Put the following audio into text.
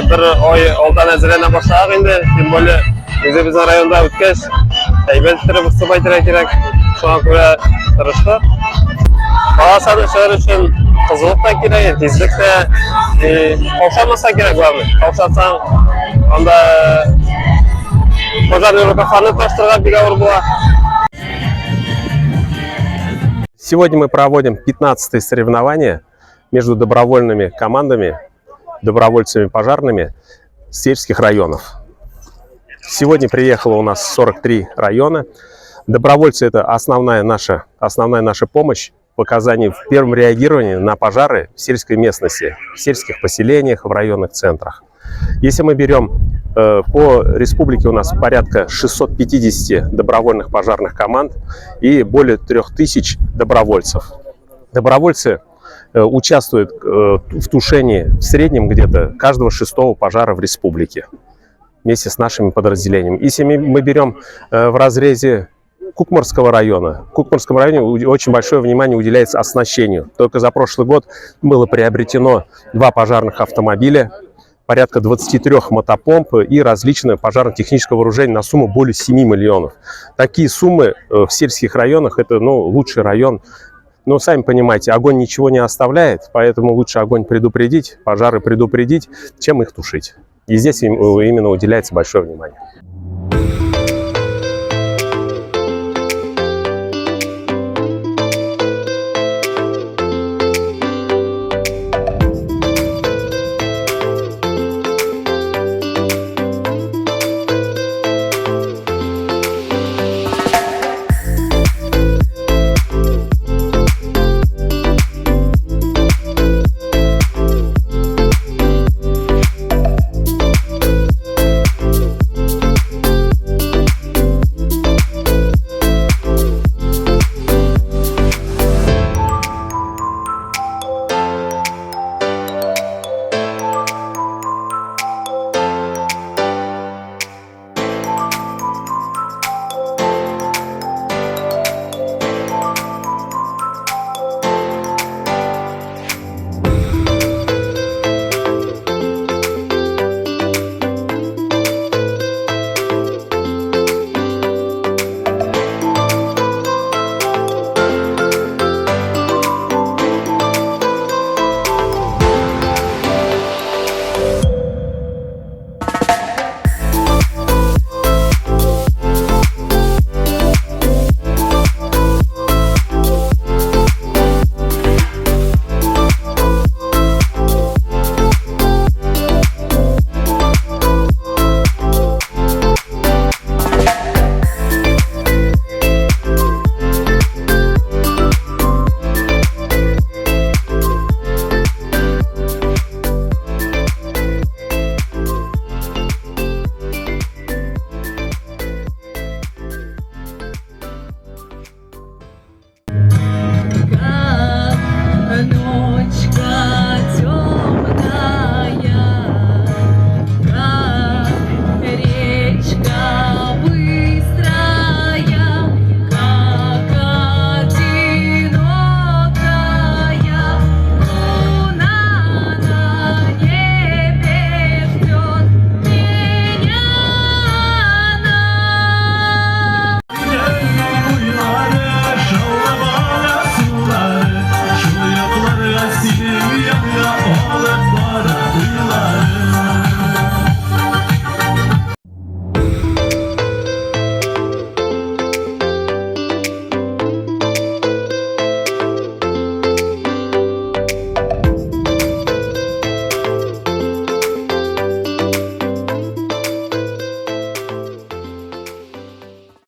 bir oy oldin әзірләнә башладык инде, тем более bizning rayonda o'tkash aybat bitirib hisoblaytirak kerak. Shunga ko'ra tirishdik. Xalasani shahar uchun qiziqlik da kerak, tezlik da, qavshamasa kerak bo'ladi. Qavshatsan, onda pожарный рукаваны тоштырган бигавр була. Сегодня мы проводим 15-е соревнования между добровольными командами, добровольцами пожарными сельских районов. Сегодня приехало у нас 43 района. Добровольцы — это основная наша помощь в оказании, в первом реагировании на пожары в сельской местности, в сельских поселениях, в районных центрах. Если мы берем по республике, у нас порядка 650 добровольных пожарных команд и более 3000 добровольцев. Добровольцы участвуют в тушении в среднем где-то каждого 6-го пожара в республике вместе с нашими подразделениями. Если мы берем в разрезе Кукмарского района, в Кукмарском районе очень большое внимание уделяется оснащению. Только за прошлый год было приобретено 2 пожарных автомобиля, порядка 23 мотопомп и различное пожарно-техническое вооружение на сумму более 7 миллионов. Такие суммы в сельских районах — это лучший район. Но сами понимаете, огонь ничего не оставляет, поэтому лучше огонь предупредить, пожары предупредить, чем их тушить. И здесь именно уделяется большое внимание.